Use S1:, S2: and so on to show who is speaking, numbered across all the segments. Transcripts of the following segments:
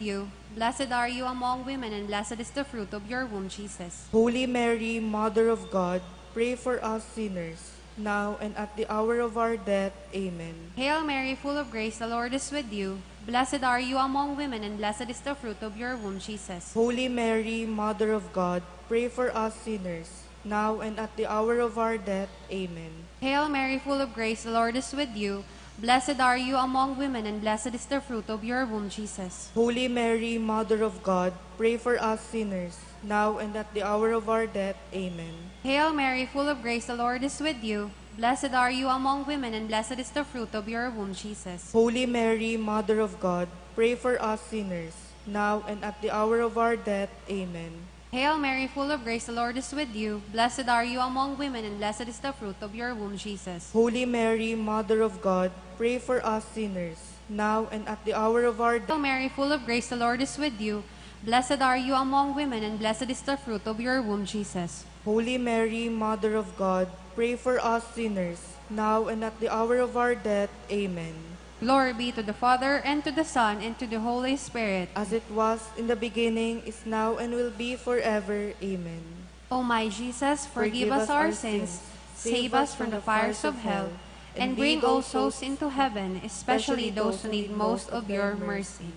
S1: you. Blessed are you among women, and blessed is the fruit of your womb, Jesus.
S2: Holy Mary, Mother of God, pray for us sinners, now and at the hour of our death. Amen.
S1: Hail Mary, full of grace, the Lord is with you. Blessed are you among women, and blessed is the fruit of your womb, Jesus.
S2: Holy Mary, Mother of God, pray for us sinners, now and at the hour of our death. Amen.
S1: Hail Mary, full of grace, the Lord is with you. Blessed are you among women, and blessed is the fruit of your womb, Jesus.
S2: Holy Mary, Mother of God, pray for us sinners, now and at the hour of our death. Amen.
S1: Hail Mary, full of grace, the Lord is with you. Blessed are you among women, and blessed is the fruit of your womb, Jesus.
S2: Holy Mary, Mother of God, pray for us sinners, now and at the hour of our death. Amen.
S1: Hail Mary, full of grace, the Lord is with you. Blessed are you among women, and blessed is the fruit of your womb, Jesus.
S2: Holy Mary, Mother of God, pray for us sinners, now and at the hour of our death.
S1: Hail Mary, full of grace, the Lord is with you. Blessed are you among women, and blessed is the fruit of your womb, Jesus.
S2: Holy Mary, Mother of God, pray for us sinners, now and at the hour of our death. Amen.
S1: Glory be to the Father, and to the Son, and to the Holy Spirit.
S2: As it was in the beginning, is now, and will be forever. Amen.
S1: O my Jesus, forgive us our sins, save us from the fires of hell, and bring all souls into heaven, especially those who need most of your mercy.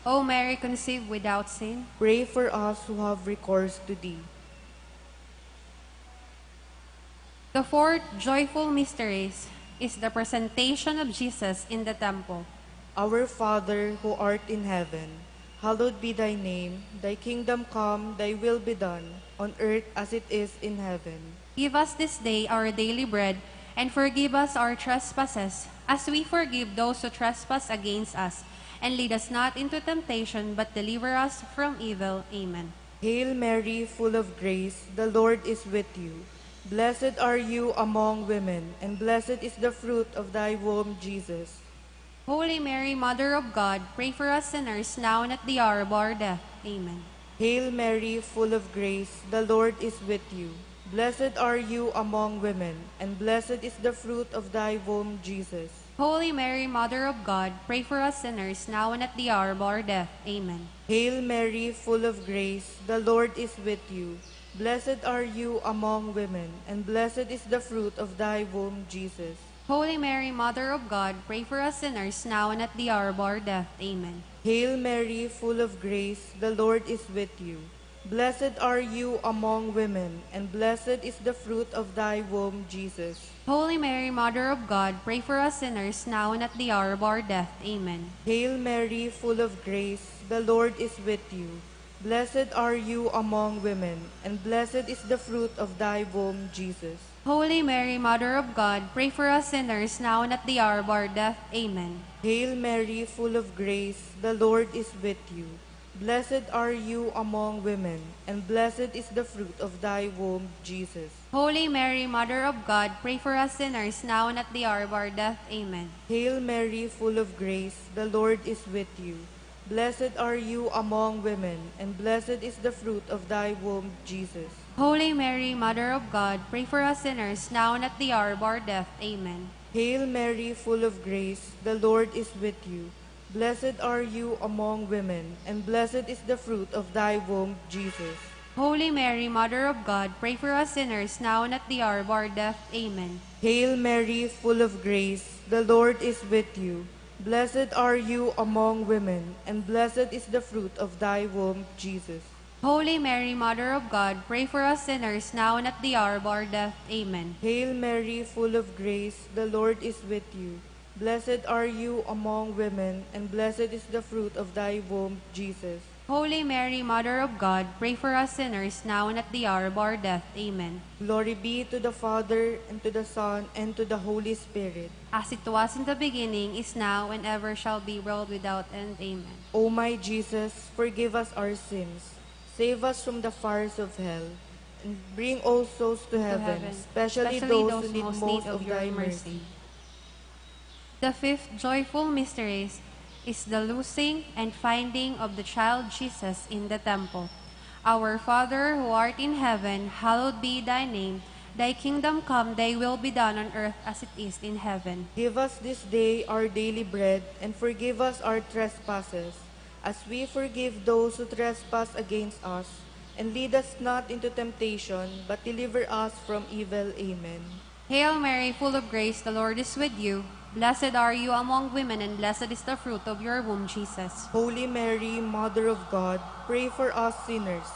S1: O Mary, conceived without sin,
S2: Pray for us who have recourse to thee.
S1: the fourth joyful mysteries is the presentation of Jesus in the temple.
S2: Our Father, who art in heaven, hallowed be thy name. Thy kingdom come, thy will be done, on earth as it is in heaven.
S1: Give us this day our daily bread, and forgive us our trespasses, as we forgive those who trespass against us. And lead us not into temptation, but deliver us from evil. Amen.
S2: Hail Mary, full of grace, the Lord is with you. Blessed are you among women, and blessed is the fruit of thy womb, Jesus.
S1: Holy Mary, Mother of God, pray for us sinners, now and at the hour of our death. Amen.
S2: Hail Mary, full of grace, the Lord is with you. Blessed are you among women, and blessed is the fruit of thy womb, Jesus.
S1: Holy Mary, Mother of God, pray for us sinners, now and at the hour of our death. Amen.
S2: Hail Mary, full of grace, the Lord is with you. Blessed are you among women, and blessed is the fruit of thy womb, Jesus.
S1: Holy Mary, Mother of God, pray for us sinners, now and at the hour of our death. Amen.
S2: Hail Mary, full of grace, the Lord is with you. Blessed are you among women, and blessed is the fruit of thy womb, Jesus.
S1: Holy Mary, Mother of God, pray for us sinners, now and at the hour of our death. Amen.
S2: Hail Mary, full of grace, the Lord is with you. Blessed are you among women, and blessed is the fruit of thy womb, Jesus.
S1: Holy Mary, Mother of God, pray for us sinners, now and at the hour of our death. Amen.
S2: Hail Mary, full of grace, the Lord is with you. Blessed are you among women, and blessed is the fruit of thy womb, Jesus.
S1: Holy Mary, Mother of God, pray for us sinners, now and at the hour of our death. Amen.
S2: Hail Mary, full of grace, the Lord is with you. Blessed are you among women, and blessed is the fruit of thy womb, Jesus.
S1: Holy Mary, Mother of God, pray for us sinners, now and at the hour of our death. Amen.
S2: Hail Mary, full of grace, the Lord is with you. Blessed are you among women, and blessed is the fruit of thy womb, Jesus.
S1: Holy Mary, Mother of God, pray for us sinners, now and at the hour of our death. Amen.
S2: Hail Mary, full of grace, the Lord is with you. Blessed are you among women, and blessed is the fruit of thy womb, Jesus.
S1: Holy Mary, Mother of God, pray for us sinners, now and at the hour of our death. Amen.
S2: Hail Mary, full of grace, the Lord is with you. Blessed are you among women, and blessed is the fruit of thy womb, Jesus.
S1: Holy Mary, Mother of God, pray for us sinners, now and at the hour of our death. Amen.
S2: Glory be to the Father, and to the Son, and to the Holy Spirit.
S1: As it was in the beginning, is now, and ever shall be, world without end. Amen.
S2: O my Jesus, forgive us our sins, save us from the fires of hell, and bring all souls to heaven, especially those who need most of thy mercy.
S1: The fifth joyful mystery is the loosing and finding of the child Jesus in the temple. Our Father, who art in heaven, hallowed be thy name. Thy kingdom come, thy will be done on earth as it is in heaven.
S2: Give us this day our daily bread, and forgive us our trespasses, as we forgive those who trespass against us. And lead us not into temptation, but deliver us from evil. Amen.
S1: Hail Mary, full of grace, the Lord is with you. Blessed are you among women, and blessed is the fruit of your womb, Jesus.
S2: Holy Mary, Mother of God, pray for us sinners,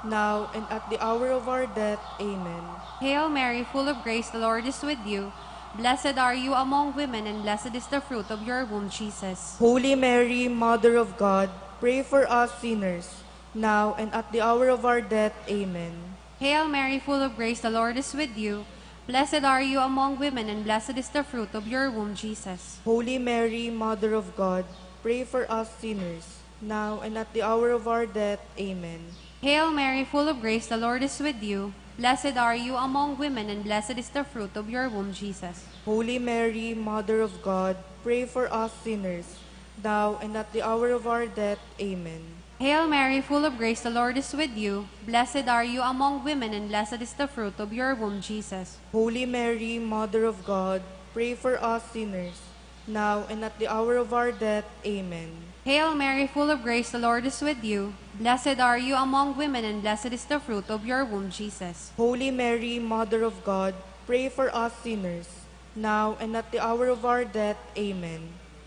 S2: now and at the hour of our death. Amen.
S1: Hail Mary, full of grace, the Lord is with you. Blessed are you among women, and blessed is the fruit of your womb, Jesus.
S2: Holy Mary, Mother of God, pray for us sinners, now and at the hour of our death. Amen.
S1: Hail Mary, full of grace, the Lord is with you. Blessed are you among women, and blessed is the fruit of your womb, Jesus.
S2: Holy Mary, Mother of God, pray for us sinners, now and at the hour of our death. Amen.
S1: Hail Mary, full of grace, the Lord is with you. Blessed are you among women, and blessed is the fruit of your womb, Jesus.
S2: Holy Mary, Mother of God, pray for us sinners, now and at the hour of our death. Amen.
S1: Hail Mary, full of grace, the Lord is with you. Blessed are you among women, and blessed is the fruit of your womb, Jesus.
S2: Holy Mary, Mother of God, pray for us sinners, now and at the hour of our death. Amen.
S1: Hail Mary, full of grace, the Lord is with you. Blessed are you among women, and blessed is the fruit of your womb, Jesus.
S2: Holy Mary, Mother of God, pray for us sinners, now and at the hour of our death. Amen.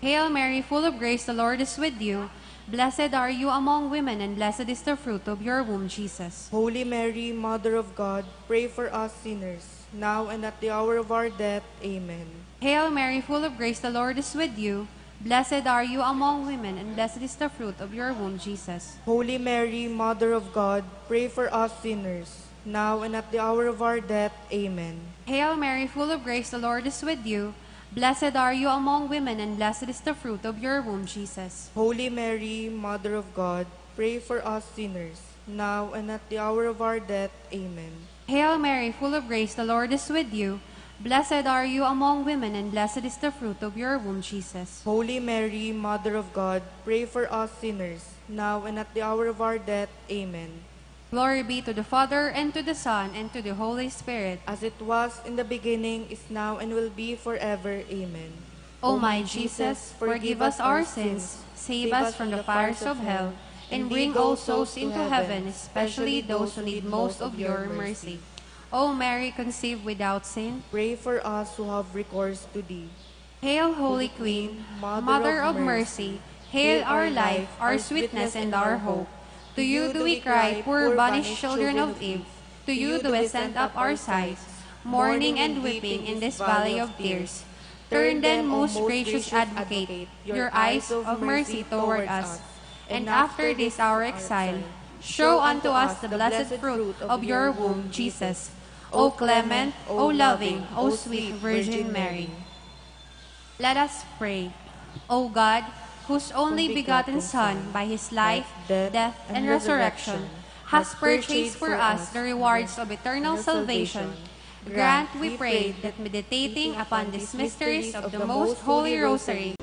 S1: Hail Mary, full of grace, the Lord is with you. Blessed are you among women, and blessed is the fruit of your womb, Jesus.
S2: Holy Mary, Mother of God, pray for us sinners, now and at the hour of our death. Amen.
S1: Hail Mary, full of grace, the Lord is with you. Blessed are you among women, and blessed is the fruit of your womb, Jesus.
S2: Holy Mary, Mother of God, pray for us sinners, now and at the hour of our death. Amen.
S1: Hail Mary, full of grace, the Lord is with you. Blessed are you among women, and blessed is the fruit of your womb, Jesus.
S2: Holy Mary, Mother of God, pray for us sinners, now and at the hour of our death. Amen.
S1: Hail Mary, full of grace, the Lord is with you. Blessed are you among women, and blessed is the fruit of your womb, Jesus.
S2: Holy Mary, Mother of God, pray for us sinners, now and at the hour of our death. Amen.
S1: Glory be to the Father, and to the Son, and to the Holy Spirit.
S2: As it was in the beginning, is now, and will be forever. Amen.
S1: O my Jesus, forgive us our sins, save us from the fires of hell, and bring all souls into heaven, especially those who need most of your mercy. O Mary, conceived without sin,
S2: pray for us who have recourse to thee.
S1: Hail, Holy Queen, Mother of mercy, hail our life, our sweetness, and our hope. To you do we cry, poor banished children of Eve. To you do we send up our sighs, mourning and weeping in this valley of tears. Turn then, most gracious Advocate, your eyes of mercy toward us, and after this our exile, show unto us the blessed fruit of your womb, Jesus. O clement, O loving, O sweet Virgin Mary. Let us pray. O God, whose only begotten Son, by his life, death, and resurrection, has purchased for us the rewards of eternal salvation, grant, we pray, that meditating upon these mysteries of the most holy Rosary,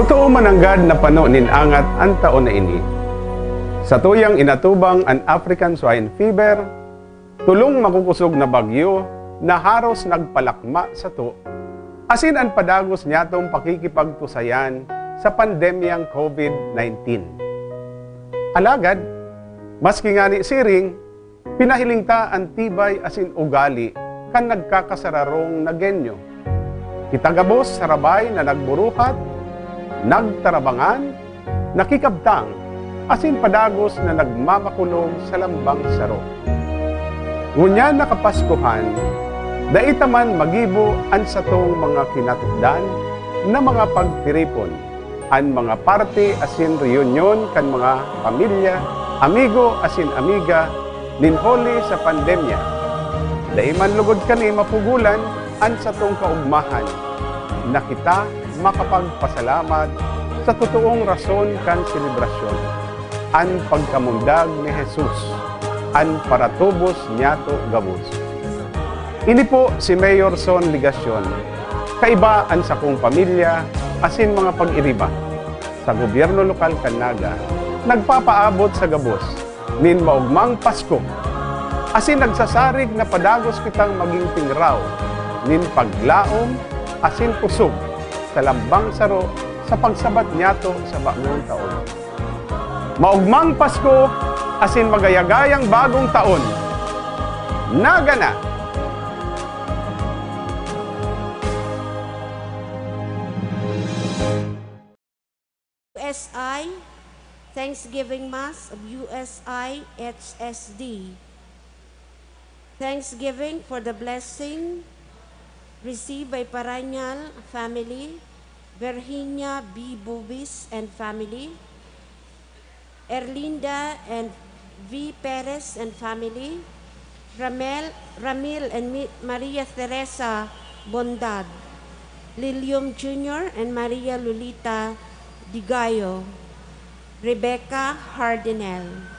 S3: Totoo mananggad na pano ninangat ang taon na ini. Sa tuyang inatubang ang African swine fever, tulong makukusog na bagyo na haros nagpalakma sa to, asin ang padagos niyatong pakikipagtusayan sa pandemyang COVID-19. Alagad, maski nga ni siring, pinahiling ta ang tibay asin ugali kan nagkakasararong na genyo. Kitagabos sa rabay na nagburuhat, nagtarabangan, nakikabtang, asin padagos na nagmamakulong sa lambang saro. Ngunya nakapaskuhan, daitaman magibo an satong mga kinatukdan na mga pagtiripon, an mga parte asin reunion kan mga pamilya, amigo asin amiga, ninholi sa pandemya. Daiman lugod kani mapugulan an satong kaugmahan, na kita makapagpasalamat sa totoong rason kan selebrasyon, an pagkamundag ni Jesus, an paratubos niyato gabos. Ini po si Mayor Son Ligasyon, kaiba an sakong pamilya, asin mga pag-iriba, sa gobyerno lokal kan Naga, nagpapaabot sa gabos, nin maugmang Pasko, asin nagsasarig na padagos kitang maging tingraw, nin paglaom, asin kusog, sa lambang saro sa pagsabat niyato sa bagong taon. Maugmang Pasko, asin magayagayang bagong taon. Naga na!
S4: USI, Thanksgiving Mass of USI HSD. Thanksgiving for the blessing received by Paranyal family, Virginia B. Bubis and family, Erlinda and V. Perez and family, Ramil and Maria Teresa Bondad, Lilium Jr. and Maria Lolita Digayo, Rebecca Hardinel.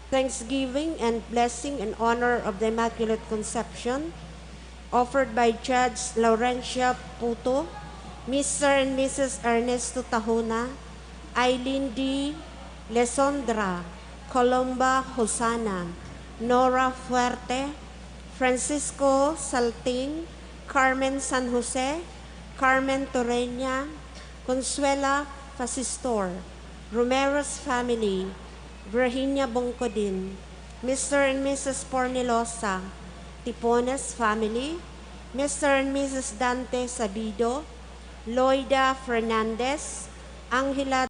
S4: Thanksgiving and blessing in honor of the Immaculate Conception, offered by Judge Laurencia Puto, Mr. and Mrs. Ernesto Tahona, Eileen D. Lesondra, Colomba Hosana, Nora Fuerte, Francisco Salting, Carmen San Jose, Carmen Torreña, Consuela Fasistor, Romero's family, Virginia Bongcodin, Mr. and Mrs. Pornilosa, Tipones family, Mr. and Mrs. Dante Sabido, Loida Fernandez, Angela